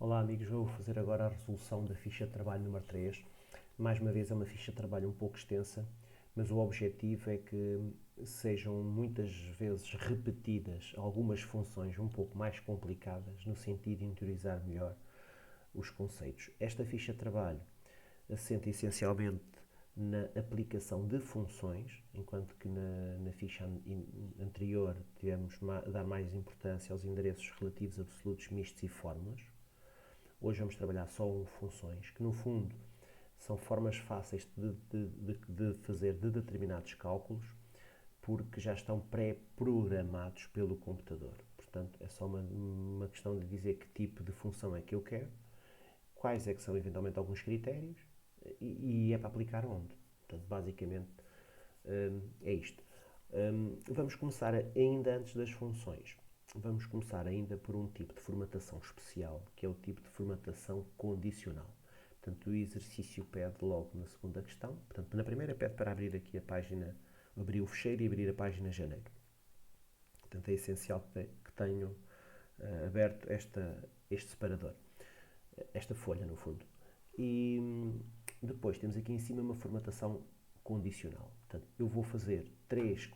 Olá amigos, eu vou fazer agora a resolução da ficha de trabalho número 3. Mais uma vez é uma ficha de trabalho um pouco extensa, mas o objetivo é que sejam muitas vezes repetidas algumas funções um pouco mais complicadas, no sentido de interiorizar melhor os conceitos. Esta ficha de trabalho assenta essencialmente na aplicação de funções, enquanto que na ficha anterior tivemos a dar mais importância aos endereços relativos, absolutos, mistos e fórmulas. Hoje vamos trabalhar só funções, que no fundo são formas fáceis de fazer de determinados cálculos, porque já estão pré-programados pelo computador. Portanto, é só uma questão de dizer que tipo de função é que eu quero, quais é que são eventualmente alguns critérios e é para aplicar onde. Portanto, basicamente é isto. Vamos começar ainda antes das funções. Vamos começar ainda por um tipo de formatação especial, que é o tipo de formatação condicional. Portanto, o exercício pede logo na segunda questão. Portanto, na primeira pede para abrir aqui a página, abrir o fecheiro e abrir a página janeiro. Portanto, é essencial que tenham aberto este separador, esta folha no fundo. E depois temos aqui em cima uma formatação condicional. Portanto, eu vou fazer três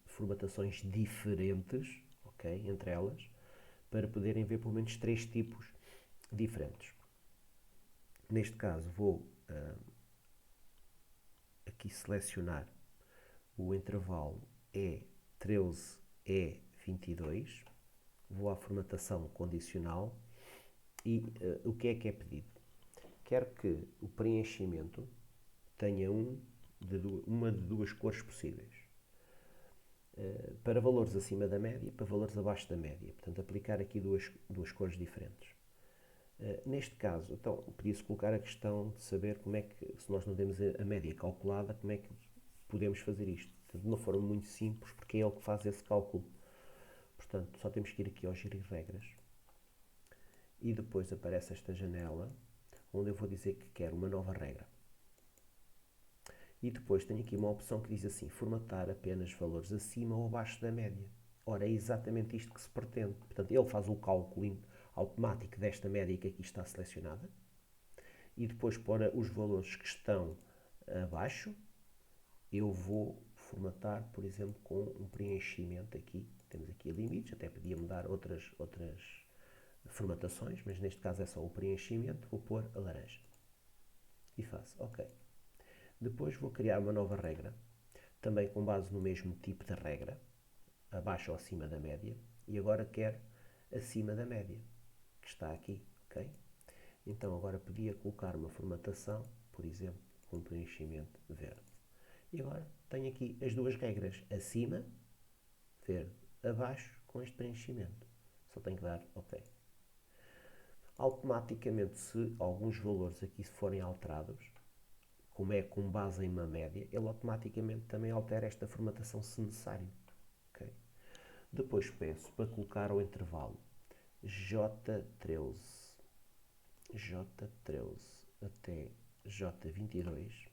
formatações diferentes, ok, entre elas, para poderem ver pelo menos três tipos diferentes. Neste caso, vou aqui selecionar o intervalo E13, E22, vou à formatação condicional e o que é pedido? Quero que o preenchimento tenha uma de duas cores possíveis. Para valores acima da média e para valores abaixo da média. Portanto, aplicar aqui duas cores diferentes. Neste caso, então, podia-se colocar a questão de saber como é que, se nós não temos a média calculada, como é que podemos fazer isto. Portanto, de uma forma muito simples, porque é ele que faz esse cálculo. Portanto, só temos que ir aqui ao gerir regras. E depois aparece esta janela, onde eu vou dizer que quero uma nova regra. E depois tenho aqui uma opção que diz assim, formatar apenas valores acima ou abaixo da média. Ora, é exatamente isto que se pretende. Portanto, ele faz o cálculo automático desta média que aqui está selecionada e depois para os valores que estão abaixo, eu vou formatar, por exemplo, com um preenchimento aqui. Temos aqui limites, até podia mudar outras formatações, mas neste caso é só o preenchimento, vou pôr a laranja. E faço, ok. Depois vou criar uma nova regra, também com base no mesmo tipo de regra, abaixo ou acima da média, e agora quero acima da média, que está aqui, ok? Então agora podia colocar uma formatação, por exemplo, com preenchimento verde. E agora tenho aqui as duas regras, acima, verde, abaixo, com este preenchimento. Só tenho que dar ok. Automaticamente, se alguns valores aqui forem alterados, como é com base em uma média, ele automaticamente também altera esta formatação se necessário. Okay? Depois peço para colocar o intervalo J13 até J22,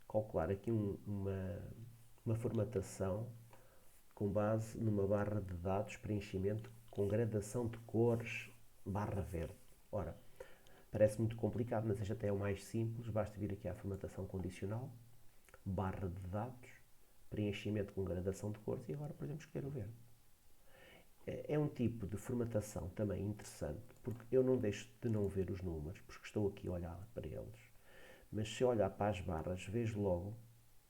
calcular aqui uma formatação com base numa barra de dados, preenchimento com gradação de cores, barra verde. Ora, parece muito complicado, mas este até é o mais simples, basta vir aqui à formatação condicional, barra de dados, preenchimento com gradação de cores e agora, por exemplo, escolher o verde. É um tipo de formatação também interessante, porque eu não deixo de não ver os números, porque estou aqui a olhar para eles. Mas se eu olhar para as barras, vejo logo,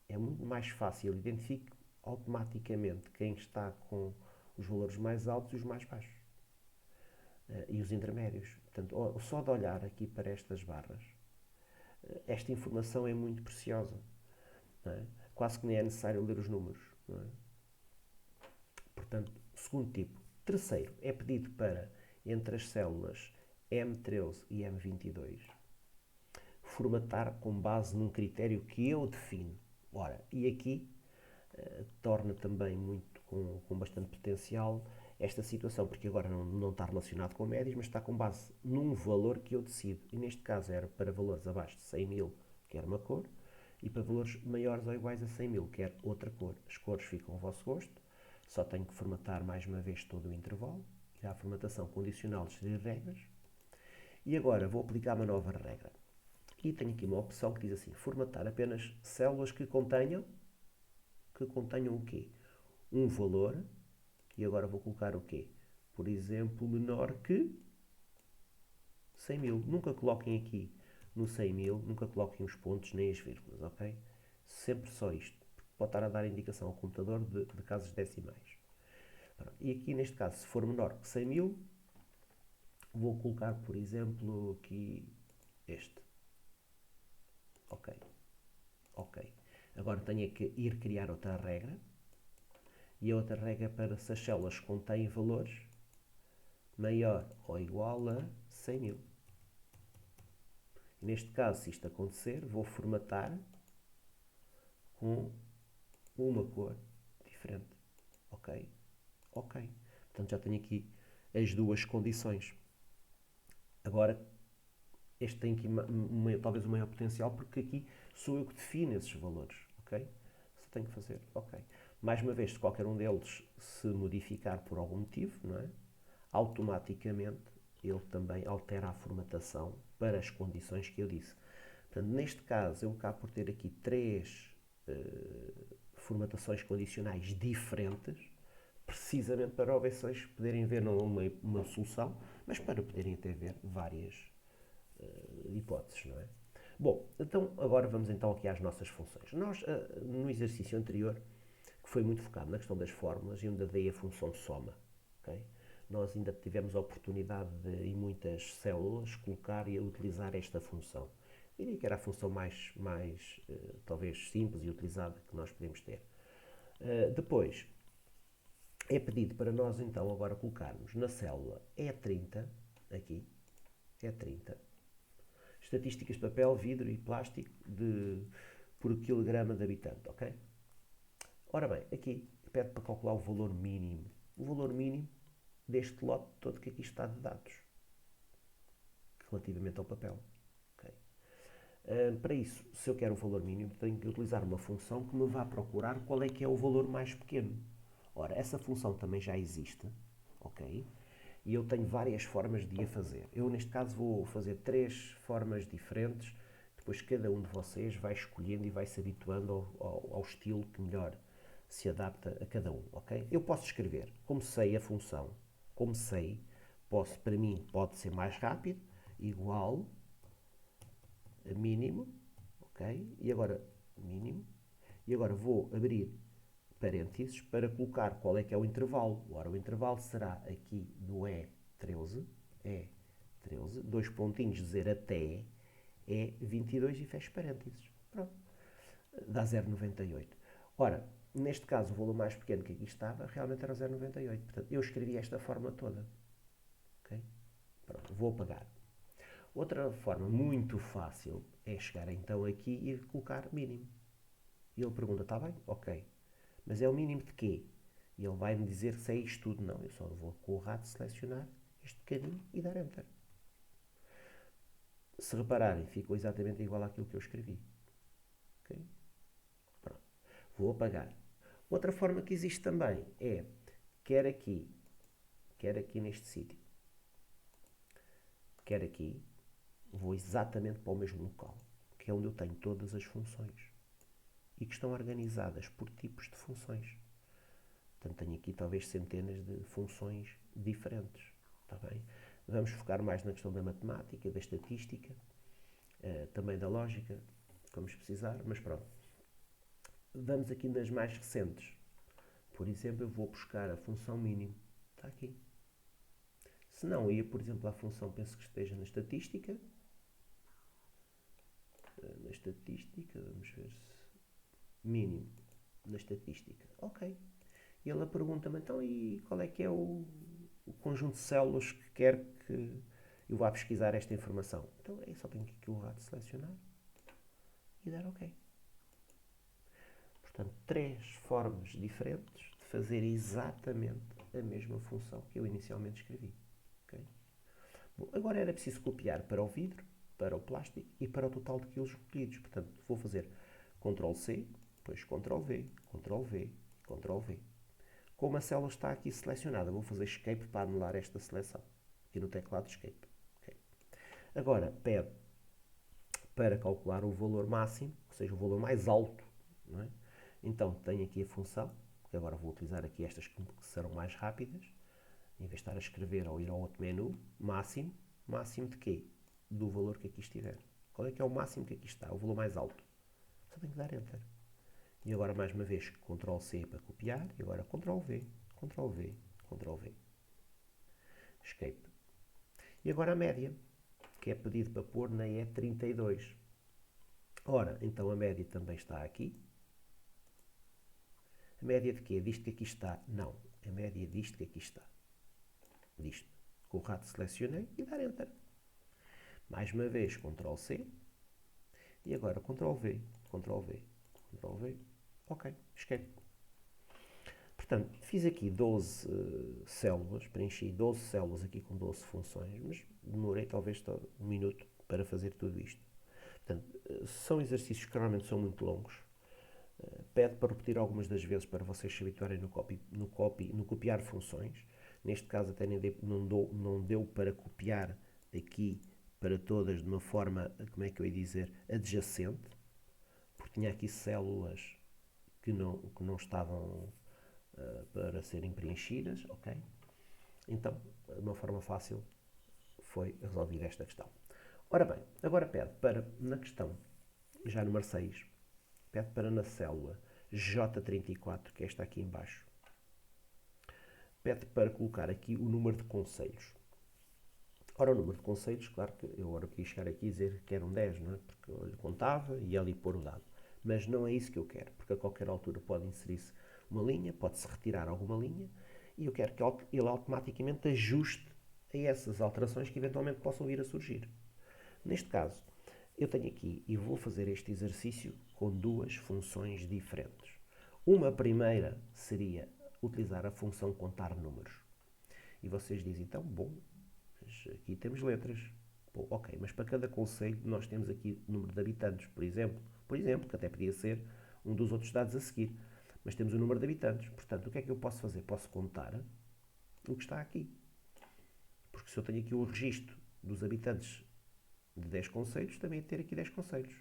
é muito mais fácil, identifico automaticamente quem está com os valores mais altos e os mais baixos. E os intermédios. Portanto, só de olhar aqui para estas barras, esta informação é muito preciosa. Não é? Quase que nem é necessário ler os números. Não é? Portanto, segundo tipo. Terceiro, é pedido para, entre as células M13 e M22, formatar com base num critério que eu defino. Ora, e aqui torna também muito com bastante potencial esta situação, porque agora não está relacionado com médias, mas está com base num valor que eu decido. E neste caso era para valores abaixo de 100 mil, que era uma cor, e para valores maiores ou iguais a 100 mil, que era outra cor. As cores ficam ao vosso gosto, só tenho que formatar mais uma vez todo o intervalo, ir à formatação condicional de gerir regras, E agora vou aplicar uma nova regra. E tenho aqui uma opção que diz assim, formatar apenas células que contenham o quê? Um valor, e agora vou colocar o quê? Por exemplo, menor que 100 mil. Nunca coloquem aqui no 100 mil, nunca coloquem os pontos nem as vírgulas, ok? Sempre só isto. Pode estar a dar indicação ao computador de casos decimais. E aqui neste caso, se for menor que 100 mil, vou colocar, por exemplo, aqui este. Ok. Ok. Agora tenho que ir criar outra regra. E a outra regra é para se as células contêm valores maior ou igual a 100 mil. E neste caso, se isto acontecer, vou formatar com uma cor diferente. Ok? Ok. Portanto, já tenho aqui as duas condições. Agora, este tem aqui talvez o maior potencial, porque aqui sou eu que defino esses valores. Ok? Se tenho que fazer. Ok. Mais uma vez, se qualquer um deles se modificar por algum motivo, não é? Automaticamente ele também altera a formatação para as condições que eu disse. Portanto, neste caso, eu acabo por ter aqui três formatações condicionais diferentes, precisamente para vocês poderem ver não uma solução, mas para poderem até ver várias hipóteses, não é? Bom, então agora vamos então aqui às nossas funções. Nós, no exercício anterior, que foi muito focado na questão das fórmulas, eu ainda dei a função de soma, ok? Nós ainda tivemos a oportunidade de, em muitas células, colocar e utilizar esta função. Eu diria que era a função mais talvez simples e utilizada que nós podemos ter. Depois, é pedido para nós então agora colocarmos na célula E30, aqui, E30, estatísticas de papel, vidro e plástico por quilograma de habitante, ok? Ora bem, aqui pede para calcular o valor mínimo. O valor mínimo deste lote todo que aqui está de dados, relativamente ao papel. Okay? Para isso, se eu quero o valor mínimo, tenho que utilizar uma função que me vá procurar qual é que é o valor mais pequeno. Ora, essa função também já existe, ok? E eu tenho várias formas de a fazer. Eu, neste caso, vou fazer três formas diferentes. Depois, cada um de vocês vai escolhendo e vai se habituando ao estilo que melhor se adapta a cada um, ok? Eu posso escrever, como sei a função, como sei, para mim, pode ser mais rápido, igual a mínimo, ok? E agora, mínimo. E agora vou abrir parênteses para colocar qual é que é o intervalo. Ora, o intervalo será aqui do E13, dois pontinhos, dizer até, E22 e fecho parênteses. Pronto. Dá 0,98. Ora, neste caso, o valor mais pequeno que aqui estava realmente era 0,98. Portanto, eu escrevi esta forma toda. Okay? Pronto, vou apagar. Outra forma muito fácil é chegar então aqui e colocar mínimo. E ele pergunta, está bem? Ok. Mas é o mínimo de quê? E ele vai-me dizer se é isto tudo. Não, eu só vou com o rato selecionar este bocadinho e dar Enter. Se repararem, ficou exatamente igual àquilo que eu escrevi. Okay? Pronto. Vou apagar. Outra forma que existe também é, quer aqui neste sítio, quer aqui, vou exatamente para o mesmo local, que é onde eu tenho todas as funções e que estão organizadas por tipos de funções. Portanto, tenho aqui talvez centenas de funções diferentes. Está bem? Vamos focar mais na questão da matemática, da estatística, também da lógica, vamos precisar, mas pronto. Vamos aqui nas mais recentes. Por exemplo, eu vou buscar a função mínimo. Está aqui. Se não, ia, por exemplo, à função, penso que esteja na estatística. Na estatística, vamos ver se... Mínimo. Na estatística. Ok. E ele pergunta-me, então, e qual é que é o conjunto de células que quer que eu vá pesquisar esta informação? Então, eu só tenho que o rato selecionar e dar OK. Portanto, três formas diferentes de fazer exatamente a mesma função que eu inicialmente escrevi. Okay? Bom, agora era preciso copiar para o vidro, para o plástico e para o total de quilos recolhidos. Portanto, vou fazer Ctrl+C, depois Ctrl+V, Ctrl+V, Ctrl+V. Como a célula está aqui selecionada, vou fazer Escape para anular esta seleção. Aqui no teclado Escape. Okay. Agora, pede para calcular o valor máximo, ou seja, o valor mais alto, não é? Então, tenho aqui a função, que agora vou utilizar aqui estas que serão mais rápidas, em vez de estar a escrever ou ir ao outro menu, máximo, máximo de quê? Do valor que aqui estiver. Qual é que é o máximo que aqui está? O valor mais alto. Só tenho que dar Enter. E agora, mais uma vez, Ctrl C para copiar, e agora Ctrl V, Ctrl V, Ctrl V. Escape. E agora a média, que é pedido para pôr na E32. Ora, então a média também está aqui. A média de quê? Disto que aqui está? Não. A média disto que aqui está. Disto. Com o rato selecionei e dar Enter. Mais uma vez, Ctrl C. E agora Ctrl V, Ctrl V, Ctrl V. Ok, escape. Portanto, fiz aqui 12 células, preenchi 12 células aqui com 12 funções, mas demorei talvez um minuto para fazer tudo isto. Portanto, são exercícios que realmente são muito longos. Pede para repetir algumas das vezes para vocês se habituarem no copiar funções. Neste caso até não deu para copiar aqui para todas de uma forma, como é que eu ia dizer, adjacente, porque tinha aqui células que não estavam para serem preenchidas, ok? Então, de uma forma fácil, foi resolvida esta questão. Ora bem, agora pede para, na questão, já número 6, pede para na célula J34, que é esta aqui em baixo, pede para colocar aqui o número de conselhos. Ora, o número de conselhos, claro que eu agora queria chegar aqui e dizer que eram 10, não é? Porque eu lhe contava e ali pôr o dado. Mas não é isso que eu quero, porque a qualquer altura pode inserir-se uma linha, pode-se retirar alguma linha, e eu quero que ele automaticamente ajuste a essas alterações que eventualmente possam vir a surgir. Neste caso, eu tenho aqui e vou fazer este exercício com duas funções diferentes. Uma primeira seria utilizar a função contar números. E vocês dizem, então, bom, aqui temos letras. Bom, ok, mas para cada concelho nós temos aqui o número de habitantes, por exemplo, que até podia ser um dos outros dados a seguir. Mas temos o número de habitantes. Portanto, o que é que eu posso fazer? Posso contar o que está aqui. Porque se eu tenho aqui o registro dos habitantes de 10 concelhos, também ia ter aqui 10 concelhos.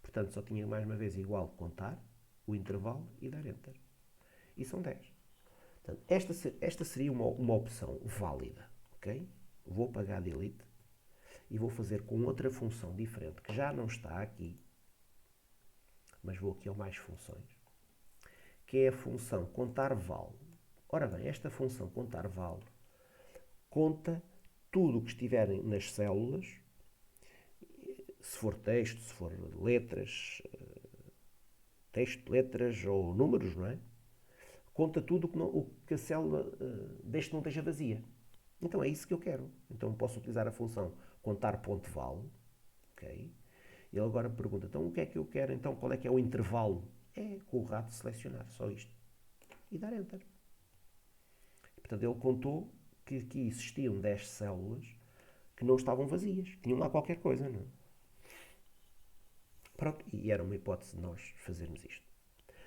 Portanto, só tinha mais uma vez igual contar, o intervalo e dar Enter. E são 10. Portanto, esta seria uma opção válida. Ok? Vou apagar Delete e vou fazer com outra função diferente, que já não está aqui, mas vou aqui ao mais funções, que é a função contar val. Ora bem, esta função contar val conta tudo o que estiverem nas células, se for texto, se for letras, texto, letras ou números, não é? Conta tudo o que a célula desde que não esteja vazia. Então é isso que eu quero. Então posso utilizar a função contar.val, ok? Ele agora me pergunta, então o que é que eu quero? Então qual é que é o intervalo? É com o rato selecionar, só isto. E dar Enter. Portanto, ele contou que aqui existiam 10 células que não estavam vazias. Tinham lá qualquer coisa, não é? Pronto, e era uma hipótese de nós fazermos isto.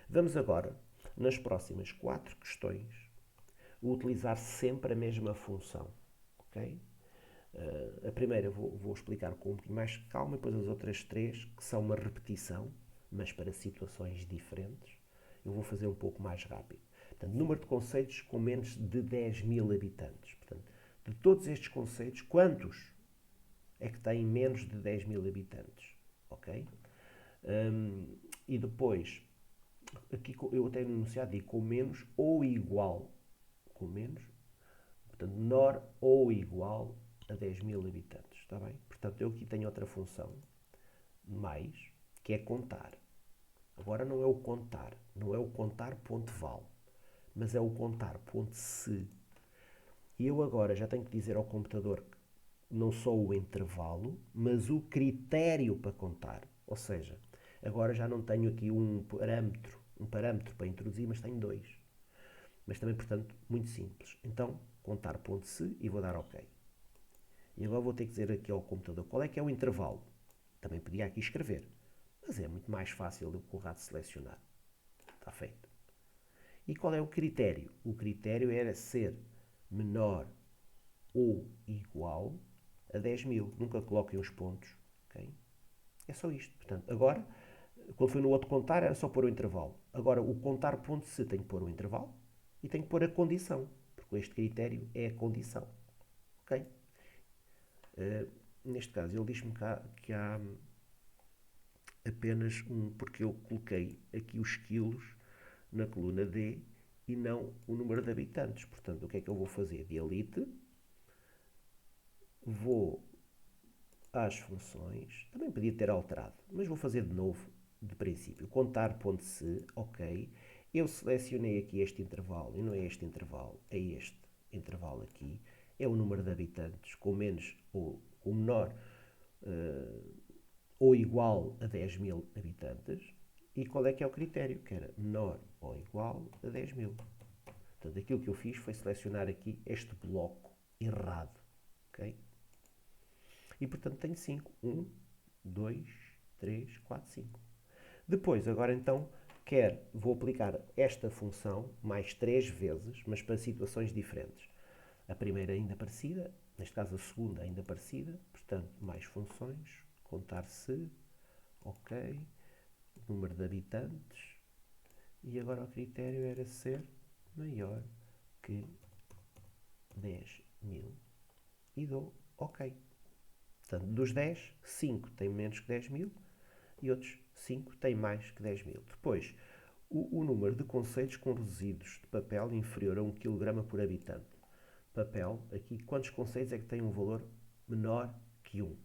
Vamos agora, nas próximas 4 questões, utilizar sempre a mesma função. Ok? A primeira vou explicar com um pouquinho mais de calma, e depois as outras 3, que são uma repetição, mas para situações diferentes, eu vou fazer um pouco mais rápido. Portanto, número de concelhos com menos de 10.000 habitantes. Portanto, de todos estes concelhos, quantos é que têm menos de 10.000 habitantes? Ok? E depois, aqui eu até no enunciado digo com menos ou igual. Com menos, portanto, menor ou igual a 10.000 habitantes. Está bem? Portanto, eu aqui tenho outra função, mais, que é contar. Agora não é o contar, não é o contar.val, mas é o contar.se. E eu agora já tenho que dizer ao computador não só o intervalo, mas o critério para contar. Ou seja, agora já não tenho aqui um parâmetro para introduzir, mas tenho 2. Mas também, portanto, muito simples. Então, contar.se e vou dar OK. E agora vou ter que dizer aqui ao computador qual é que é o intervalo. Também podia aqui escrever, mas é muito mais fácil do que o rato selecionar. Está feito. E qual é o critério? O critério era ser menor ou igual a 10.000. Nunca coloquem os pontos. Okay? É só isto. Portanto, agora, quando foi no outro contar, era só pôr o intervalo. Agora, o contar ponto se tem que pôr o intervalo e tem que pôr a condição. Porque este critério é a condição. Ok? Neste caso, ele diz-me que há apenas um, porque eu coloquei aqui os quilos na coluna D e não o número de habitantes. Portanto, o que é que eu vou fazer? De elite, vou às funções, também podia ter alterado, mas vou fazer de novo, de princípio. Contar ponto se, ok. Eu selecionei aqui este intervalo, e não é este intervalo, é este intervalo aqui. É o número de habitantes com menos ou com menor ou igual a 10.000 habitantes. E qual é que é o critério? Que era menor ou igual a 10.000. Portanto, aquilo que eu fiz foi selecionar aqui este bloco errado. Ok? E, portanto, tenho 5. 1, 2, 3, 4, 5. Depois, agora então, vou aplicar esta função mais 3 vezes, mas para situações diferentes. A primeira ainda parecida, neste caso a segunda ainda parecida, portanto, mais funções, contar se, ok, número de habitantes, e agora o critério era ser maior que 10.000 e dou ok. Portanto, dos 10, 5 têm menos que 10.000 e outros 5 têm mais que 10.000. Depois, o número de conceitos com resíduos de papel inferior a 1 kg por habitante. Papel, aqui, quantos conceitos é que têm um valor menor que 1?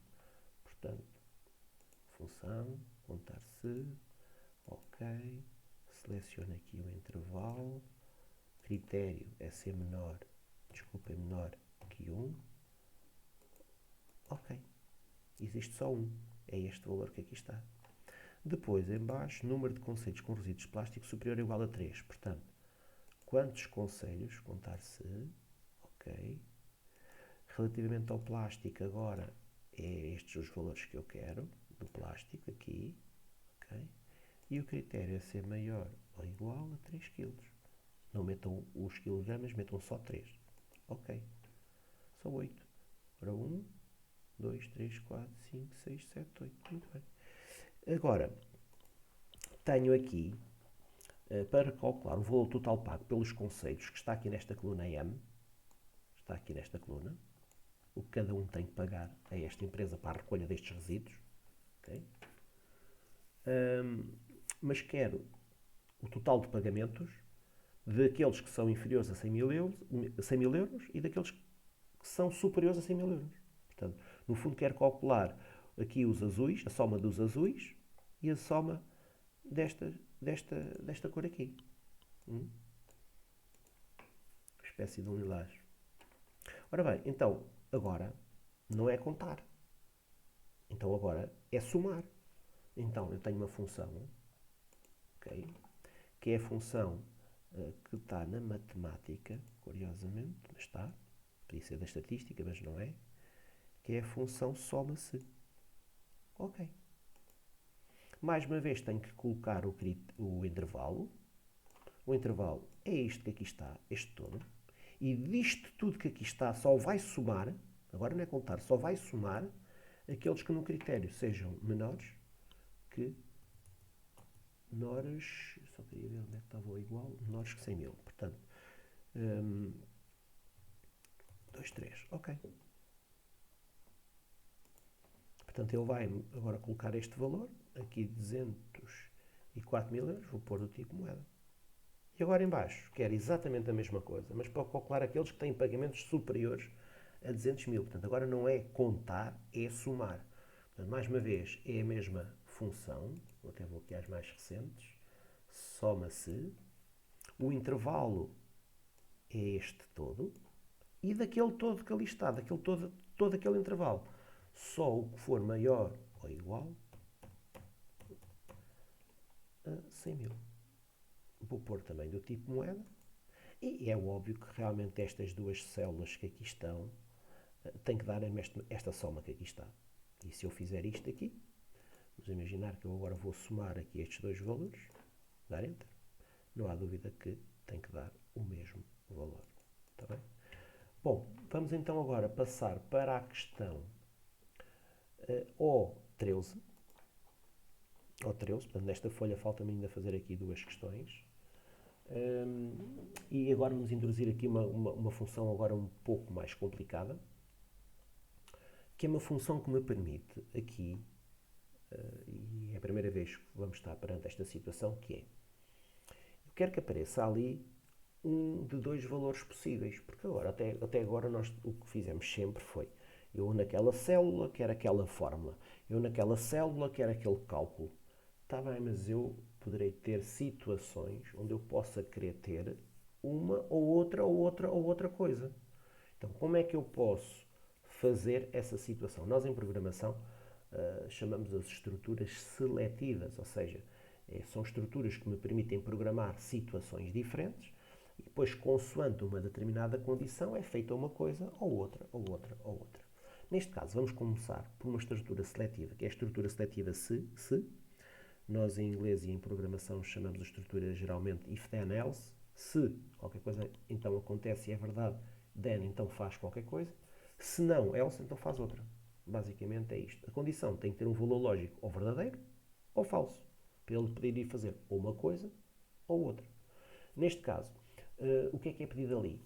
Portanto, função, contar se, ok, seleciono aqui o intervalo, critério é ser menor, é menor que 1, ok, existe só 1, é este valor que aqui está. Depois, em baixo, número de concelhos com resíduos de plástico superior ou igual a 3. Portanto, quantos concelhos, contar se, ok. Relativamente ao plástico, agora, é estes os valores que eu quero, do plástico, aqui, ok. E o critério é ser maior ou igual a 3 kg. Não metam os quilogramas, metam só 3. Ok. São 8. Agora 1, 2, 3, 4, 5, 6, 7, 8. Muito bem. Agora, tenho aqui, para calcular o valor total pago pelos conceitos, que está aqui nesta coluna M, está aqui nesta coluna, o que cada um tem que pagar a esta empresa para a recolha destes resíduos. Okay? Mas quero o total de pagamentos daqueles que são inferiores a 100.000 euros e daqueles que são superiores a 100.000 euros. Portanto, no fundo, quero calcular aqui os azuis, a soma dos azuis e a soma desta cor aqui. Espécie de um lilás. Ora bem, então, agora não é contar. Então agora é somar. Então eu tenho uma função, okay, que é a função que está na matemática, curiosamente, mas está, podia ser da estatística, mas não é, que é a função soma-se. Ok. Mais uma vez tenho que colocar o intervalo. O intervalo é isto que aqui está, este todo. E disto tudo que aqui está só vai somar, agora não é contar, só vai somar aqueles que no critério sejam menores que só queria ver onde é que estava o igual, menores que 100.000. Portanto, 2, 3, ok. Portanto, ele vai agora colocar este valor, aqui 204.000 euros, vou pôr do tipo moeda. E agora em baixo, quero exatamente a mesma coisa, mas para calcular aqueles que têm pagamentos superiores a 200.000. Portanto, agora não é contar, é somar. Portanto, mais uma vez, é a mesma função, até vou aqui às mais recentes, soma-se, o intervalo é este todo, e daquele todo que ali está, daquele todo aquele intervalo, só o que for maior ou igual a 100.000. Vou pôr também do tipo moeda, e é óbvio que realmente estas duas células que aqui estão têm que dar esta soma que aqui está. E se eu fizer isto aqui, vamos imaginar que eu agora vou somar aqui estes dois valores, dar Enter, não há dúvida que tem que dar o mesmo valor. Está bem? Bom, vamos então agora passar para a questão O13, portanto, nesta folha falta-me ainda fazer aqui duas questões. E agora vamos introduzir aqui uma função agora um pouco mais complicada, que é uma função que me permite aqui, e é a primeira vez que vamos estar perante esta situação, que é, eu quero que apareça ali um de dois valores possíveis, porque agora, até agora nós o que fizemos sempre foi, eu naquela célula quero aquela fórmula, eu naquela célula quero aquele cálculo. Está bem, mas eu poderei ter situações onde eu possa querer ter uma ou outra coisa. Então, como é que eu posso fazer essa situação? Nós, em programação, chamamos as estruturas seletivas, ou seja, são estruturas que me permitem programar situações diferentes e depois, consoante uma determinada condição, é feita uma coisa ou outra. Neste caso, vamos começar por uma estrutura seletiva, que é a estrutura seletiva se. Nós, em inglês e em programação, chamamos a estrutura geralmente if then else. Se qualquer coisa então acontece e é verdade, then então faz qualquer coisa. Se não, else então faz outra. Basicamente é isto. A condição tem que ter um valor lógico ou verdadeiro ou falso, para ele poder ir fazer ou uma coisa ou outra. Neste caso, o que é pedido ali?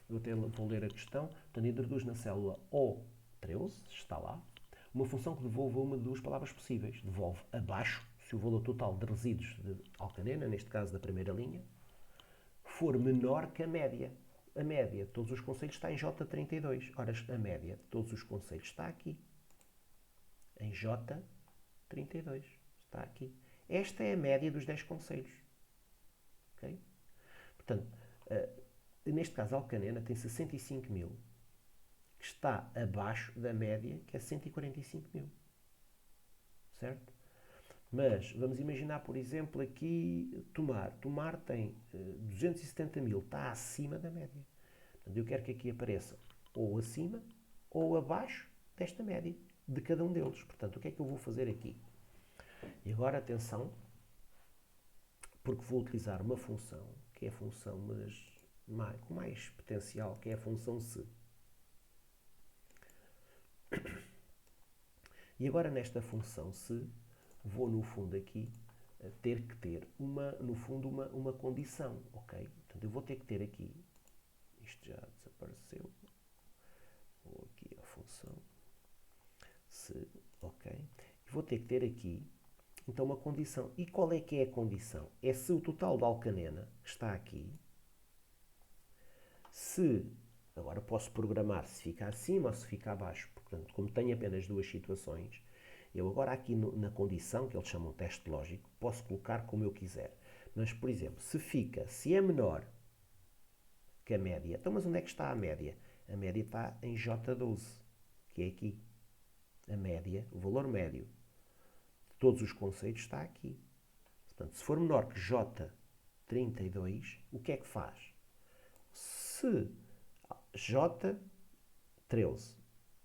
Eu até vou ler a questão. Portanto, introduz na célula O13, está lá, uma função que devolva uma de duas palavras possíveis. Devolve abaixo, se o valor total de resíduos de alcanena, neste caso da primeira linha, for menor que a média. A média de todos os concelhos está em J32. Ora, a média de todos os concelhos está aqui. Em J32. Está aqui. Esta é a média dos 10 concelhos. Okay? Portanto, neste caso, a alcanena tem 65 mil, que está abaixo da média, que é 145 mil. Certo? Mas vamos imaginar, por exemplo, aqui Tomar. Tomar tem 270 mil, está acima da média. Portanto, eu quero que aqui apareça ou acima ou abaixo desta média, de cada um deles. Portanto, o que é que eu vou fazer aqui? E agora, atenção, porque vou utilizar uma função, que é a função com mais potencial, que é a função se. E agora, nesta função se, vou, no fundo, aqui ter que ter, no fundo, uma condição, ok? Portanto, eu vou ter que ter aqui, isto já desapareceu, vou aqui à função se, ok? E vou ter que ter aqui, então, uma condição. E qual é que é a condição? É se o total da alcanena está aqui, se, agora posso programar se fica acima ou se fica abaixo, portanto, como tenho apenas duas situações, eu agora aqui na condição, que eles chamam de teste lógico, posso colocar como eu quiser. Mas, por exemplo, se é menor que a média, então mas onde é que está a média? A média está em J12, que é aqui. A média, o valor médio de todos os conceitos está aqui. Portanto, se for menor que J32, o que é que faz? Se J13,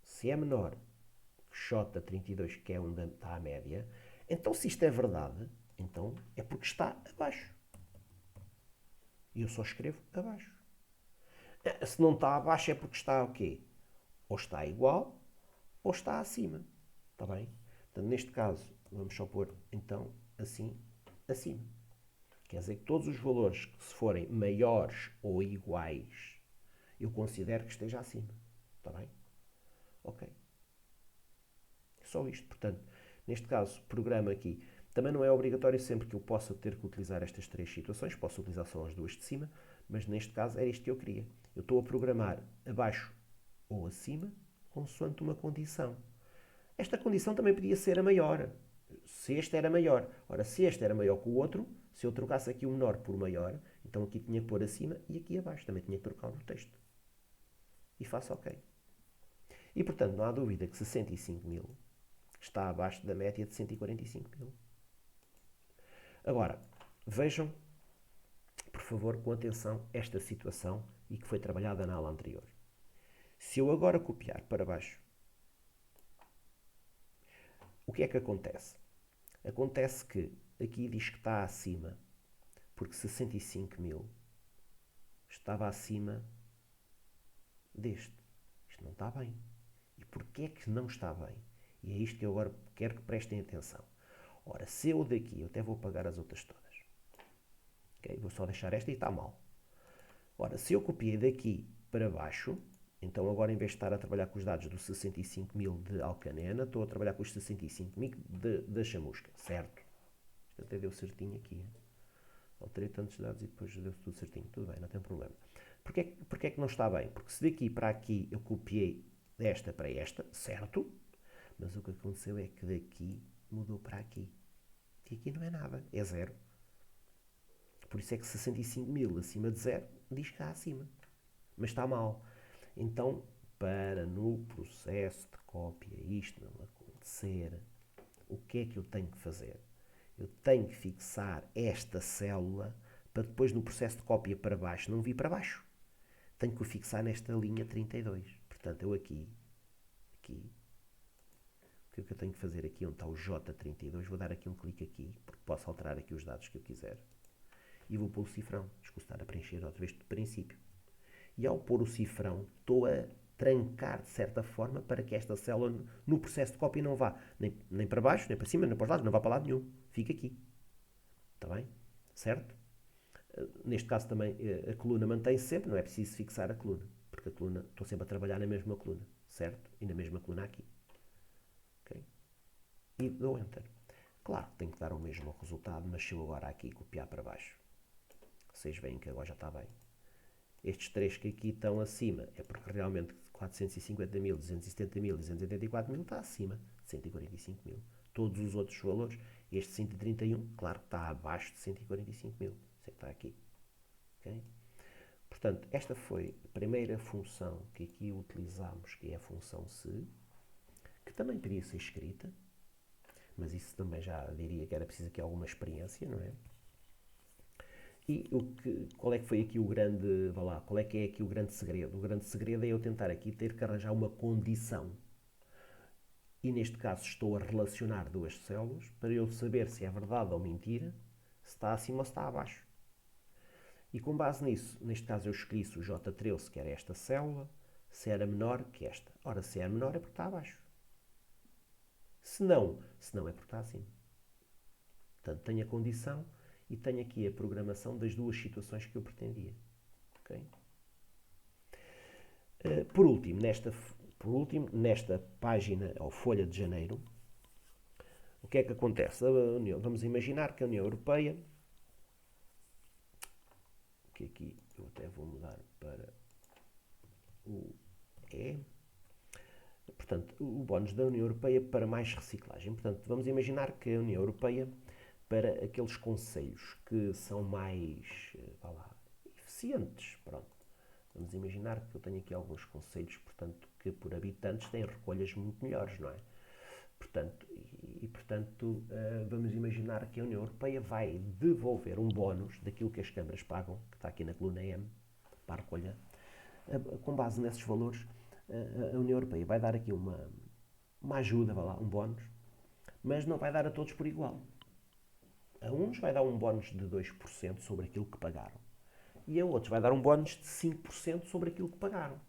se é menor que J32, que é onde está a média, então se isto é verdade, então é porque está abaixo. E eu só escrevo abaixo. Se não está abaixo é porque está o quê? Ou está igual ou está acima. Está bem? Portanto, neste caso, vamos só pôr, então, assim, acima. Quer dizer que todos os valores que se forem maiores ou iguais, eu considero que esteja acima. Está bem? Ok. Só isto. Portanto, neste caso, programa aqui. Também não é obrigatório sempre que eu possa ter que utilizar estas três situações. Posso utilizar só as duas de cima, mas neste caso era isto que eu queria. Eu estou a programar abaixo ou acima, consoante uma condição. Esta condição também podia ser a maior. Se este era maior. Ora, se este era maior que o outro, se eu trocasse aqui o menor por maior, então aqui tinha que pôr acima e aqui abaixo. Também tinha que trocar no texto. E faço OK. E, portanto, não há dúvida que 65 mil está abaixo da média de 145 mil. Agora, vejam, por favor, com atenção, esta situação e que foi trabalhada na aula anterior. Se eu agora copiar para baixo, o que é que acontece? Acontece que aqui diz que está acima, porque 65 mil estava acima deste. Isto não está bem. E Porquê é que não está bem? E é isto que eu agora quero que prestem atenção. Ora, se eu daqui, eu até vou apagar as outras todas. Okay? Vou só deixar esta e está mal. Ora, se eu copiei daqui para baixo, então agora em vez de estar a trabalhar com os dados do 65.000 de Alcanena, estou a trabalhar com os 65.000 da Chamusca, certo? Isto até deu certinho aqui. Hein? Alterei tantos dados e depois deu tudo certinho. Tudo bem, não tem problema. Porquê é que não está bem? Porque se daqui para aqui eu copiei desta para esta, certo? Mas o que aconteceu é que daqui mudou para aqui. E aqui não é nada, é zero. Por isso é que 65.000 acima de zero diz cá acima. Mas está mal. Então, para no processo de cópia isto não acontecer, o que é que eu tenho que fazer? Eu tenho que fixar esta célula para depois no processo de cópia para baixo não vir para baixo. Tenho que o fixar nesta linha 32. Portanto, eu aqui, o que é que eu tenho que fazer aqui onde está o J32? Vou dar aqui um clique aqui, porque posso alterar aqui os dados que eu quiser. E vou pôr o cifrão. Escutar a preencher outra vez de princípio. E ao pôr o cifrão, estou a trancar de certa forma para que esta célula no processo de cópia não vá nem para baixo, nem para cima, nem para os lados, não vá para lado nenhum. Fica aqui. Está bem? Certo? Neste caso também a coluna mantém-se sempre, não é preciso fixar a coluna, porque a coluna, estou sempre a trabalhar na mesma coluna, certo? E na mesma coluna aqui. Okay? E dou Enter. Claro, tem que dar o mesmo resultado, mas se eu agora aqui copiar para baixo, vocês veem que agora já está bem. Estes três que aqui estão acima é porque realmente 450.000, 270.000 e 284.000 está acima de 145.000. Todos os outros valores, este 131, claro que está abaixo de 145.000. Isso é que está aqui. Okay? Portanto, esta foi a primeira função que aqui utilizamos, que é a função se, que também podia ser escrita, mas isso também já diria que era preciso aqui alguma experiência, não é? E qual é que foi aqui o grande, vá lá, qual é que é aqui o grande segredo? O grande segredo é eu tentar aqui ter que arranjar uma condição. E neste caso estou a relacionar duas células para eu saber se é verdade ou mentira, se está acima ou se está abaixo. E com base nisso, neste caso eu escolhi se o J13, que era esta célula, se era menor que esta. Ora, se é menor é porque está abaixo. Se não é porque está acima. Portanto, tenho a condição e tenho aqui a programação das duas situações que eu pretendia. Okay? Por último, nesta página, ou folha de janeiro, o que é que acontece? Vamos imaginar que a União Europeia, que aqui eu até vou mudar para o E, portanto, o bónus da União Europeia para mais reciclagem. Portanto, vamos imaginar que a União Europeia, para aqueles concelhos que são mais, eficientes, pronto. Vamos imaginar que eu tenho aqui alguns concelhos, portanto, que por habitantes têm recolhas muito melhores, não é? Portanto, vamos imaginar que a União Europeia vai devolver um bónus daquilo que as câmaras pagam, que está aqui na coluna M, para a recolha. Com base nesses valores, a União Europeia vai dar aqui uma ajuda, um bónus, mas não vai dar a todos por igual. A uns vai dar um bónus de 2% sobre aquilo que pagaram. E a outros vai dar um bónus de 5% sobre aquilo que pagaram.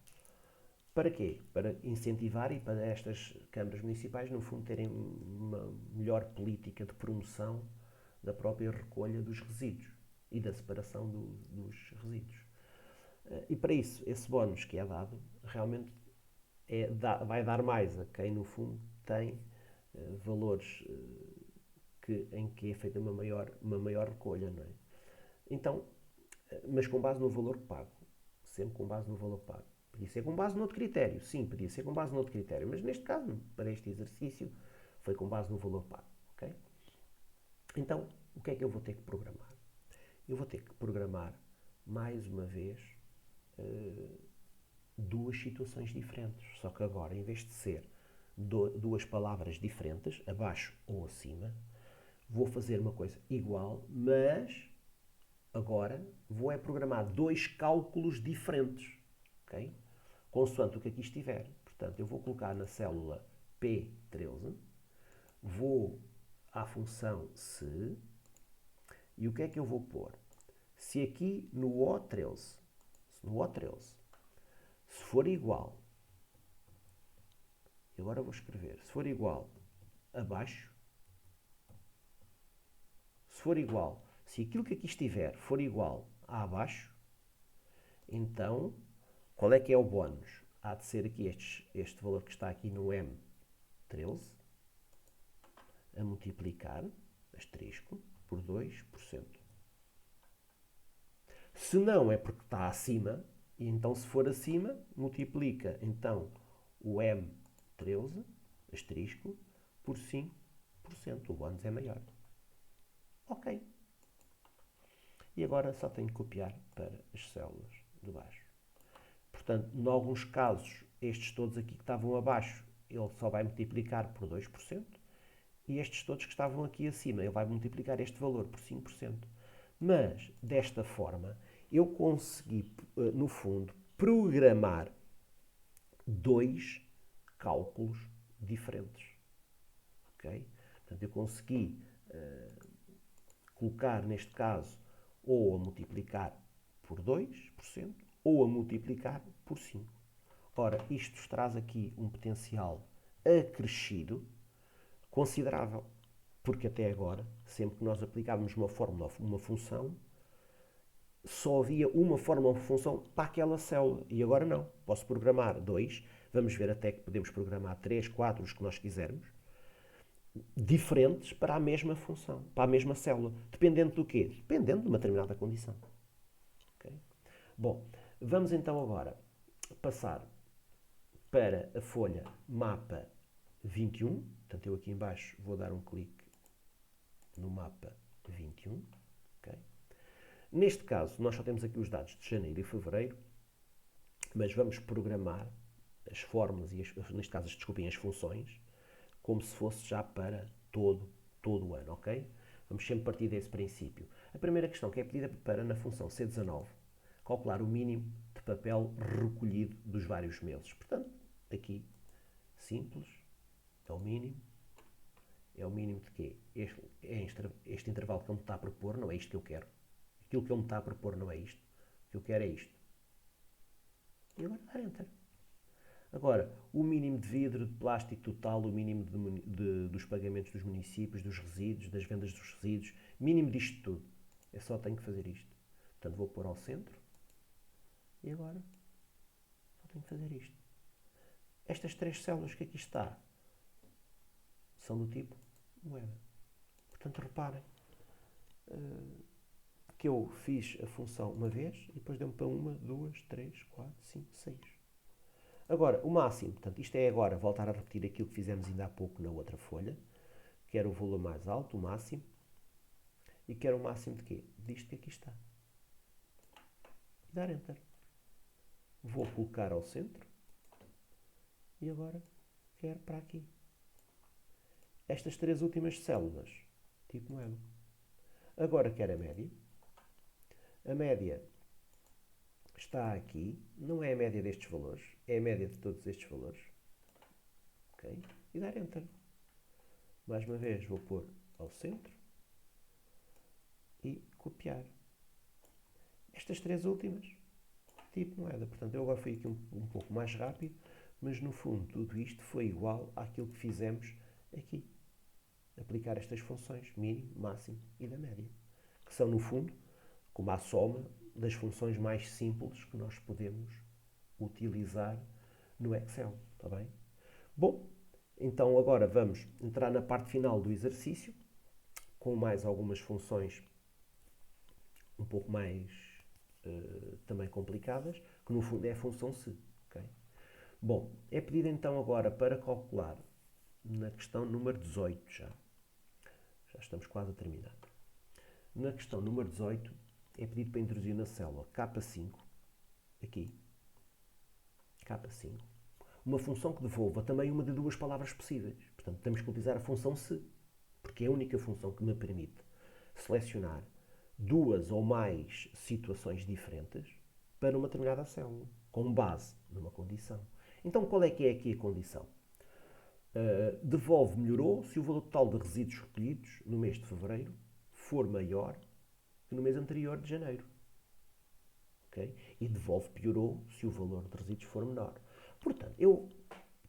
Para quê? Para incentivar e para estas câmaras municipais, no fundo, terem uma melhor política de promoção da própria recolha dos resíduos e da separação dos resíduos. E para isso, esse bónus que é dado, realmente vai dar mais a quem, no fundo, tem valores em que é feita uma maior recolha, não é? Então, mas com base no valor pago. Sempre com base no valor pago. Podia ser com base noutro critério. Sim, podia ser com base noutro critério. Mas neste caso, para este exercício, foi com base no valor pago. Okay? Então, o que é que eu vou ter que programar? Eu vou ter que programar, mais uma vez, duas situações diferentes. Só que agora, em vez de ser duas palavras diferentes, abaixo ou acima, vou fazer uma coisa igual, mas agora vou programar dois cálculos diferentes, ok? Consoante o que aqui estiver. Portanto, eu vou colocar na célula P13, vou à função se, e o que é que eu vou pôr? Se aqui no O13, se for igual agora vou escrever, se for igual abaixo, se for igual, se aquilo que aqui estiver for igual a abaixo, então, qual é que é o bónus? Há de ser aqui este valor que está aqui no M13, a multiplicar, asterisco, por 2%. Se não, é porque está acima, e então se for acima, multiplica então o M13, asterisco, por 5%. O bónus é maior. Ok. E agora só tenho que copiar para as células de baixo. Portanto, em alguns casos, estes todos aqui que estavam abaixo, ele só vai multiplicar por 2%, e estes todos que estavam aqui acima, ele vai multiplicar este valor por 5%. Mas, desta forma, eu consegui, no fundo, programar dois cálculos diferentes. Okay? Portanto, eu consegui colocar, neste caso, ou a multiplicar por 2%, ou a multiplicar por 5%. Ora, isto traz aqui um potencial acrescido considerável, porque até agora, sempre que nós aplicávamos uma fórmula, uma função, só havia uma fórmula ou função para aquela célula, e agora não. Posso programar 2, vamos ver até que podemos programar 3, 4, os que nós quisermos, diferentes para a mesma função, para a mesma célula. Dependendo do quê? Dependendo de uma determinada condição. Okay? Bom, vamos então agora passar para a folha mapa 21. Portanto, eu aqui em baixo vou dar um clique no mapa 21. Okay? Neste caso, nós só temos aqui os dados de janeiro e fevereiro, mas vamos programar as fórmulas e, neste caso, desculpem, as funções, como se fosse já para todo o ano, ok? Vamos sempre partir desse princípio. A primeira questão que é pedida para, na função C19, calcular o mínimo de papel recolhido dos vários meses. Portanto, aqui, simples, é o mínimo. É o mínimo de quê? Este intervalo que ele me está a propor não é isto que eu quero. Aquilo que ele me está a propor não é isto. O que eu quero é isto. E agora dar Enter. Agora, o mínimo de vidro, de plástico total, o mínimo dos pagamentos dos municípios, dos resíduos, das vendas dos resíduos, mínimo disto tudo. Eu só tenho que fazer isto. Portanto, vou pôr ao centro. E agora, só tenho que fazer isto. Estas três células que aqui está são do tipo moeda. Portanto, reparem que eu fiz a função uma vez e depois deu-me para 1, 2, 3, 4, 5, 6. Agora, o máximo, portanto, isto é agora voltar a repetir aquilo que fizemos ainda há pouco na outra folha. Quero o valor mais alto, o máximo. E quero o máximo de quê? Disto que aqui está. E dar Enter. Vou colocar ao centro. E agora quero para aqui. Estas três últimas células, tipo moeda. Agora quero a média. A média está aqui. Não é a média destes valores. É a média de todos estes valores. Ok? E dar Enter. Mais uma vez vou pôr ao centro. E copiar. Estas três últimas, tipo moeda. Portanto, eu agora fui aqui um pouco mais rápido, mas no fundo tudo isto foi igual àquilo que fizemos aqui. Aplicar estas funções, mínimo, máximo e da média. Que são, no fundo, como a soma das funções mais simples que nós podemos utilizar no Excel. Está bem? Bom, então agora vamos entrar na parte final do exercício, com mais algumas funções um pouco mais também complicadas, que no fundo é a função se. Okay? Bom, é pedido então agora para calcular na questão número 18 já. Já estamos quase a terminar. Na questão número 18 é pedido para introduzir na célula K5, aqui, K5, uma função que devolva também uma de duas palavras possíveis. Portanto, temos que utilizar a função se, porque é a única função que me permite selecionar duas ou mais situações diferentes para uma determinada célula, com base numa condição. Então, qual é que é aqui a condição? Devolve melhorou se o valor total de resíduos recolhidos no mês de fevereiro for maior que no mês anterior de janeiro. Okay? E devolve piorou se o valor de resíduos for menor. Portanto, eu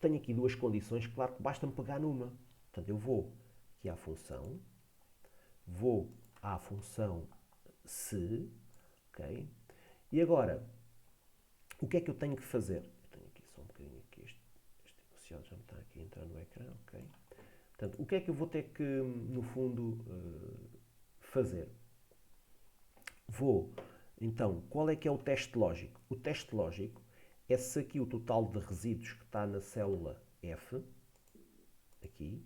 tenho aqui duas condições, claro que basta-me pegar numa. Portanto, eu vou aqui à função, vou à função se, ok? E agora, o que é que eu tenho que fazer? Eu tenho aqui só um bocadinho aqui, este enunciado já me está aqui a entrar no ecrã, ok? Portanto, o que é que eu vou ter que, no fundo, fazer? Então, qual é que é o teste lógico? O teste lógico é se aqui o total de resíduos que está na célula F, aqui,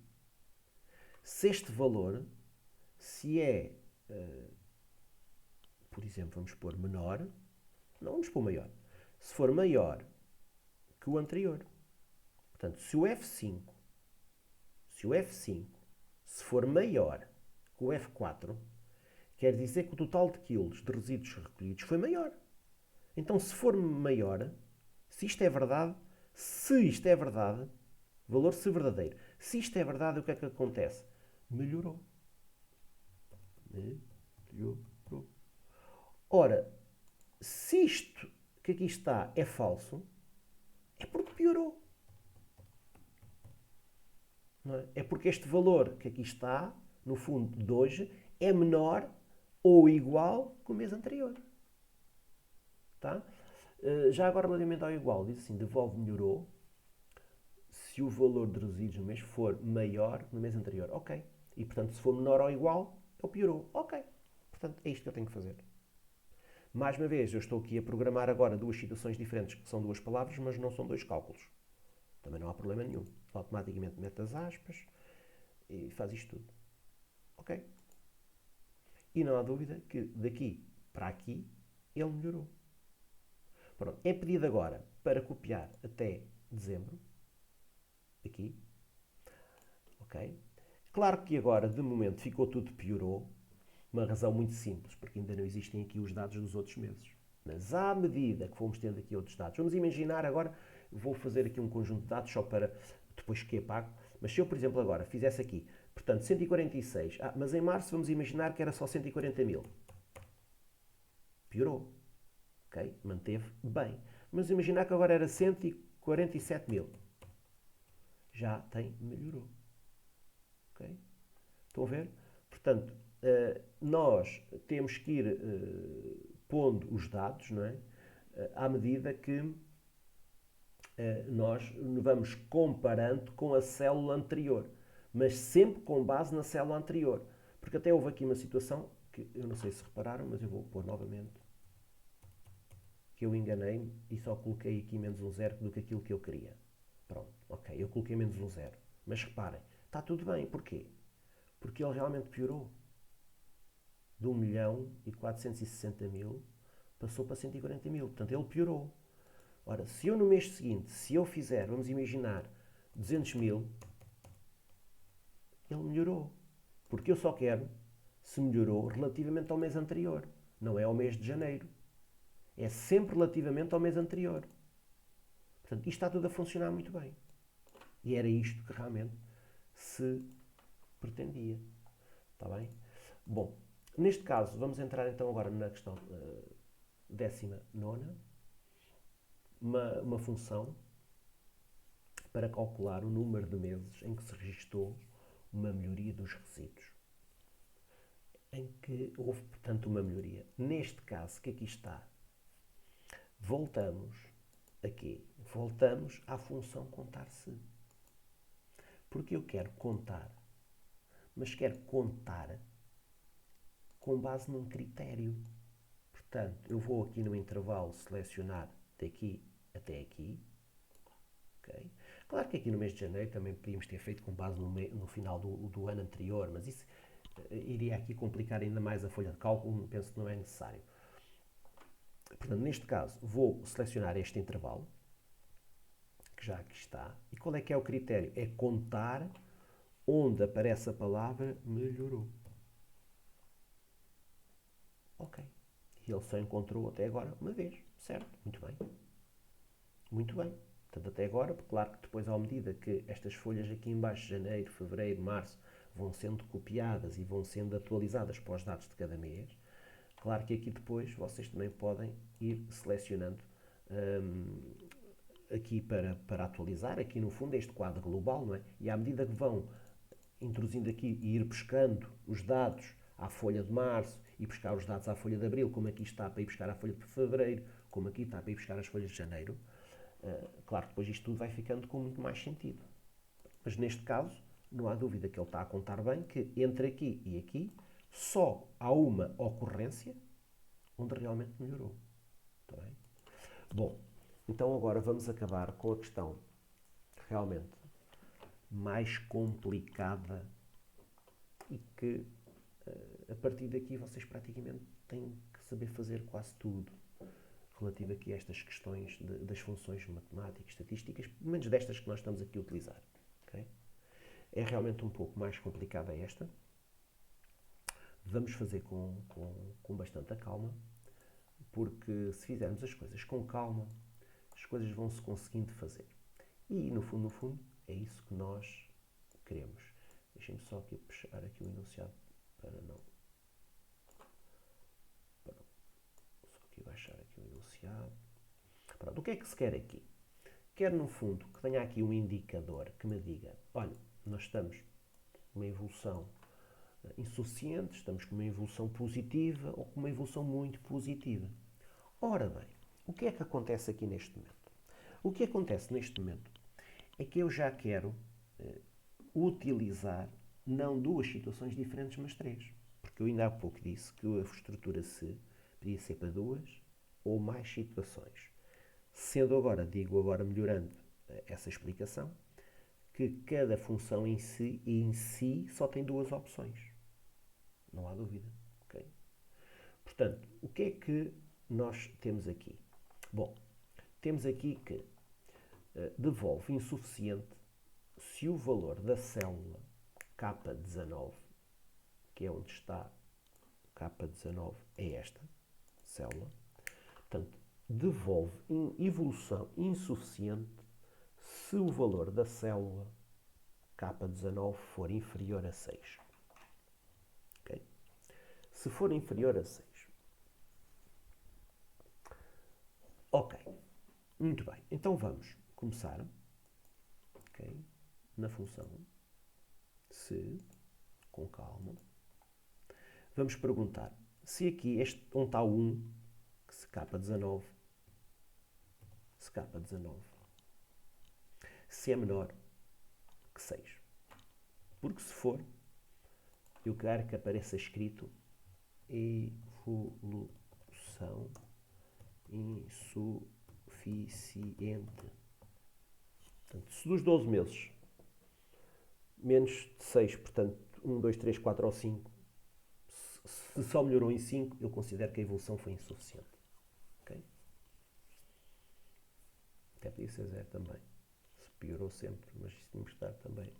se este valor, se é, por exemplo, vamos pôr menor, não vamos pôr maior, se for maior que o anterior. Portanto, se o F5, se for maior que o F4, quer dizer que o total de quilos de resíduos recolhidos foi maior. Então, se for maior, se isto é verdade, valor se verdadeiro, se isto é verdade, o que é que acontece? Melhorou. Melhorou. Ora, se isto que aqui está é falso, é porque piorou. Não é? É porque este valor que aqui está, no fundo, de hoje, é menor ou igual que o mês anterior. Tá? Já agora, relativamente ao igual, diz assim, devolve melhorou se o valor de resíduos no mês for maior no mês anterior. Ok. E, portanto, se for menor ou igual, ele piorou. Ok. Portanto, é isto que eu tenho que fazer. Mais uma vez, eu estou aqui a programar agora duas situações diferentes, que são duas palavras, mas não são dois cálculos. Também não há problema nenhum. Automaticamente mete as aspas e faz isto tudo. Ok? E não há dúvida que daqui para aqui ele melhorou. Pronto. É pedido agora para copiar até dezembro. Aqui. Ok? Claro que agora, de momento, ficou tudo piorou. Uma razão muito simples, porque ainda não existem aqui os dados dos outros meses. Mas à medida que formos tendo aqui outros dados, vamos imaginar agora, vou fazer aqui um conjunto de dados só para depois que apago, mas se eu, por exemplo, agora fizesse aqui, portanto, 146, mas em março vamos imaginar que era só 140 mil. Piorou. Ok? Manteve bem. Mas imaginar que agora era 147 mil. Já melhorou. Ok? Estão a ver? Portanto, nós temos que ir pondo os dados, não é? À medida que nós vamos comparando com a célula anterior, mas sempre com base na célula anterior. Porque até houve aqui uma situação que eu não sei se repararam, mas eu vou pôr novamente, que eu enganei-me e só coloquei aqui menos um zero do que aquilo que eu queria. Pronto, ok, eu coloquei menos um zero. Mas reparem, está tudo bem. Porquê? Porque ele realmente piorou. De 1.460.000 passou para 140 mil. Portanto, ele piorou. Ora, se eu no mês seguinte, se eu fizer, vamos imaginar, 200 mil, ele melhorou. Porque eu só quero se melhorou relativamente ao mês anterior. Não é ao mês de janeiro. É sempre relativamente ao mês anterior. Portanto, isto está tudo a funcionar muito bem. E era isto que realmente se pretendia. Está bem? Bom, neste caso, vamos entrar então agora na questão 19ª. Uma função para calcular o número de meses em que se registou uma melhoria dos resíduos. Em que houve, portanto, uma melhoria. Neste caso, que aqui está, voltamos aqui. Voltamos à função contar-se. Porque eu quero contar, mas quero contar com base num critério. Portanto, eu vou aqui no intervalo selecionar daqui até aqui. Okay? Claro que aqui no mês de janeiro também podíamos ter feito com base no final do ano anterior, mas isso iria aqui complicar ainda mais a folha de cálculo, penso que não é necessário. Portanto, neste caso, vou selecionar este intervalo, que já aqui está. E qual é que é o critério? É contar onde aparece a palavra melhorou. Ok. E ele só encontrou até agora uma vez, certo? Muito bem. Muito bem. Portanto, até agora, porque claro que depois, à medida que estas folhas aqui em baixo, janeiro, fevereiro, março, vão sendo copiadas e vão sendo atualizadas para os dados de cada mês, claro que aqui depois vocês também podem ir selecionando aqui para atualizar, aqui no fundo, este quadro global, não é? E à medida que vão introduzindo aqui e ir pescando os dados à folha de março e buscar os dados à folha de abril, como aqui está para ir buscar a folha de fevereiro, como aqui está para ir buscar as folhas de janeiro, claro que depois isto tudo vai ficando com muito mais sentido. Mas neste caso, não há dúvida que ele está a contar bem que entre aqui e aqui só há uma ocorrência onde realmente melhorou. Está bem? Bom, então agora vamos acabar com a questão realmente mais complicada e que a partir daqui vocês praticamente têm que saber fazer quase tudo relativo aqui a estas questões das funções matemáticas, estatísticas, pelo menos destas que nós estamos aqui a utilizar. Okay? É realmente um pouco mais complicada esta. Vamos fazer com bastante calma, porque se fizermos as coisas com calma, as coisas vão se conseguindo fazer. E no fundo, é isso que nós queremos. Deixem-me só aqui puxar aqui o enunciado para não. Só aqui baixar aqui o enunciado. Pronto, o que é que se quer aqui? Quer no fundo que tenha aqui um indicador que me diga, olha, nós estamos numa evolução insuficiente, estamos com uma evolução positiva ou com uma evolução muito positiva. Ora bem, o que é que acontece aqui neste momento? O que acontece neste momento é que eu já quero utilizar não duas situações diferentes, mas três. Porque eu ainda há pouco disse que a estrutura se podia ser para duas ou mais situações. Sendo agora, digo agora melhorando essa explicação, que cada função em si só tem duas opções. Não há dúvida. Okay? Portanto, o que é que nós temos aqui? Bom, temos aqui que devolve insuficiente se o valor da célula K19, que é onde está K19, é esta célula, portanto, devolve evolução insuficiente se o valor da célula K19 for inferior a 6. Okay? Se for inferior a 6. Ok, muito bem. Então vamos começar, okay, na função se, com calma, vamos perguntar se aqui onde está o 1, que se K19, se é menor que 6. Porque se for, eu quero que apareça escrito evolução insuficiente. Portanto, se dos 12 meses, menos de 6, portanto, 1, 2, 3, 4 ou 5, se só melhorou em 5, eu considero que a evolução foi insuficiente. Okay? Até podia ser 0 também. Se piorou sempre, mas isso tínhamos que estar também.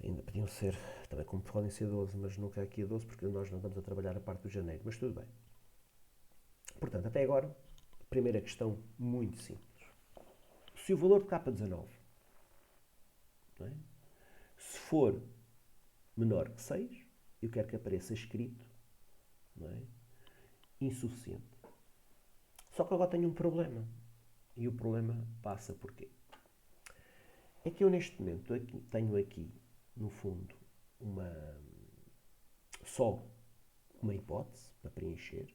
Ainda podiam ser, também como podem ser 12, mas nunca aqui a 12, porque nós não estamos a trabalhar a parte do janeiro. Mas tudo bem. Portanto, até agora, primeira questão muito simples. Se o valor de K19, não é? Se for menor que 6, eu quero que apareça escrito, não é? Insuficiente. Só que agora tenho um problema. E o problema passa por quê? É que eu neste momento tenho aqui, no fundo, só uma hipótese para preencher,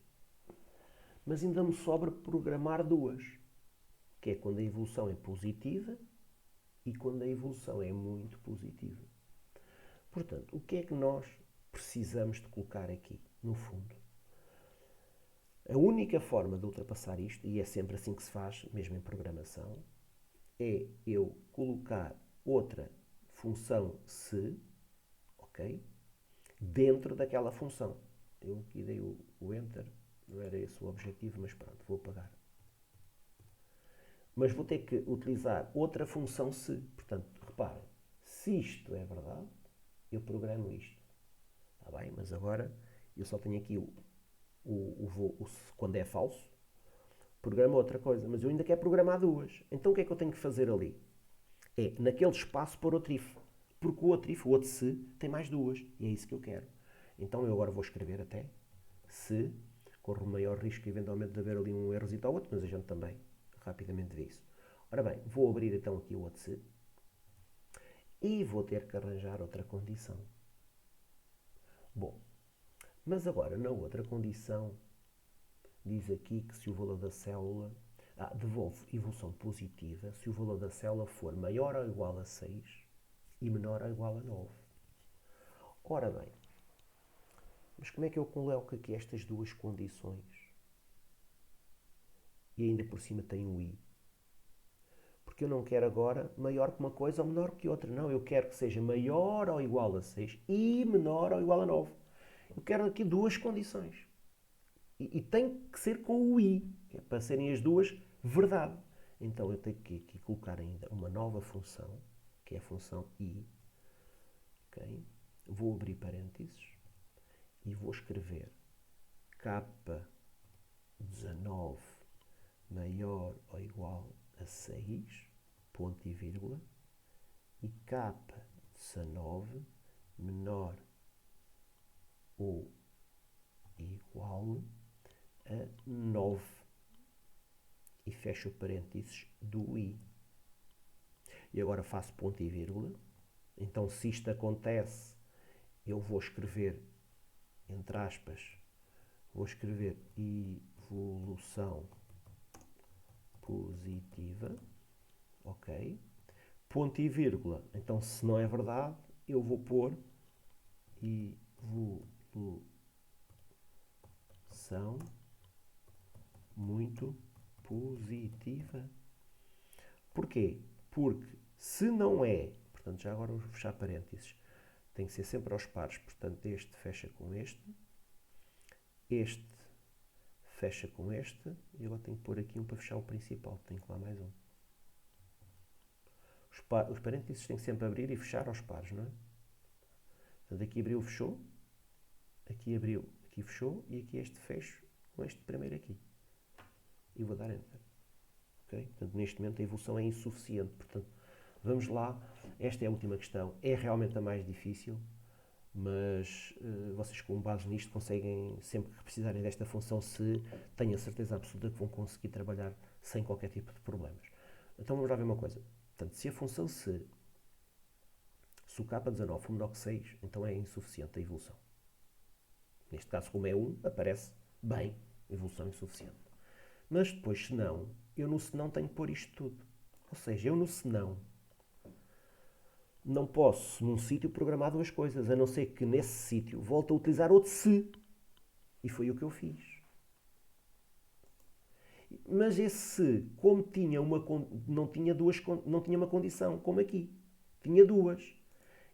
mas ainda me sobra programar duas, que é quando a evolução é positiva e quando a evolução é muito positiva. Portanto, o que é que nós precisamos de colocar aqui, no fundo? A única forma de ultrapassar isto, e é sempre assim que se faz, mesmo em programação, é eu colocar outra função se, ok, dentro daquela função. Eu aqui dei o Enter, não era esse o objetivo, mas pronto, vou apagar. Mas vou ter que utilizar outra função se. Portanto, reparem, se isto é verdade, eu programo isto. Está bem? Mas agora eu só tenho aqui quando é falso, programa outra coisa. Mas eu ainda quero programar duas. Então o que é que eu tenho que fazer ali? É, naquele espaço, pôr outro if. Porque o outro if, o outro se, tem mais duas. E é isso que eu quero. Então eu agora vou escrever até se, corro o maior risco eventualmente de haver ali um erro ou outro, mas a gente também rapidamente ver isso. Ora bem, vou abrir então aqui o outro se e vou ter que arranjar outra condição. Bom, mas agora na outra condição diz aqui que se o valor da célula devolve evolução positiva se o valor da célula for maior ou igual a 6 e menor ou igual a 9. Ora bem, mas como é que eu coloco aqui estas duas condições? E ainda por cima tem um i. Porque eu não quero agora maior que uma coisa ou menor que outra. Não, eu quero que seja maior ou igual a 6 e menor ou igual a 9. Eu quero aqui duas condições. E tem que ser com o i, para serem as duas verdade. Então eu tenho que aqui colocar ainda uma nova função, que é a função i. Okay? Vou abrir parênteses e vou escrever k19 maior ou igual a 6, ponto e vírgula, e k19 menor ou igual a 9. E fecho parênteses do i. E agora faço ponto e vírgula. Então, se isto acontece, eu vou escrever, entre aspas, vou escrever evolução positiva, ok? Ponto e vírgula. Então, se não é verdade, eu vou pôr evolução muito positiva. Porquê? Porque se não é, portanto, já agora vou fechar parênteses, tem que ser sempre aos pares, portanto, este fecha com este fecha com este, e agora tenho que pôr aqui um para fechar o principal, tenho que lá mais um. Os parênteses têm que sempre abrir e fechar aos pares, não é? Portanto, aqui abriu, fechou, aqui abriu, aqui fechou, e aqui este fecho com este primeiro aqui. E vou dar Enter. Okay? Portanto, neste momento a evolução é insuficiente. Portanto, vamos lá. Esta é a última questão. É realmente a mais difícil, mas vocês com base nisto conseguem, sempre que precisarem desta função, se têm a certeza absoluta que vão conseguir trabalhar sem qualquer tipo de problemas. Então vamos lá ver uma coisa. Portanto, se a função se o k19 for menor que 6, então é insuficiente a evolução. Neste caso, como é 1, aparece bem, evolução insuficiente. Mas depois, se não, eu no senão tenho que pôr isto tudo. Ou seja, eu no senão não posso, num sítio, programar duas coisas, a não ser que nesse sítio volte a utilizar outro se. E foi o que eu fiz. Mas esse se, como tinha não tinha uma condição, como aqui. Tinha duas.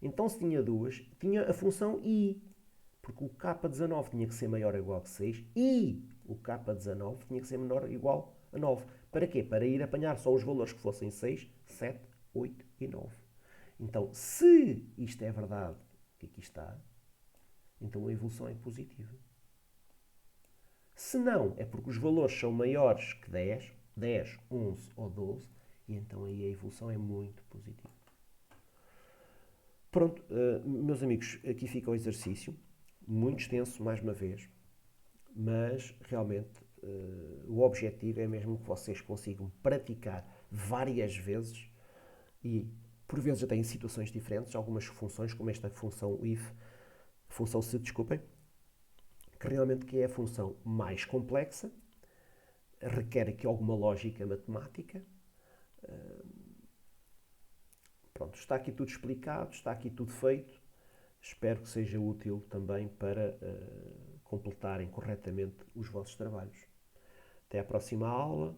Então, se tinha duas, tinha a função i. Porque o k19 tinha que ser maior ou igual a 6 e o k19 tinha que ser menor ou igual a 9. Para quê? Para ir apanhar só os valores que fossem 6, 7, 8 e 9. Então, se isto é verdade, que aqui está, então a evolução é positiva. Se não, é porque os valores são maiores que 10, 10, 11 ou 12, e então aí a evolução é muito positiva. Pronto, meus amigos, aqui fica o exercício. Muito extenso, mais uma vez, mas realmente o objetivo é mesmo que vocês consigam praticar várias vezes e por vezes até em situações diferentes, algumas funções, como esta função if, função se, desculpem, que realmente que é a função mais complexa, requer aqui alguma lógica matemática. Pronto, está aqui tudo explicado, está aqui tudo feito. Espero que seja útil também para completarem corretamente os vossos trabalhos. Até à próxima aula.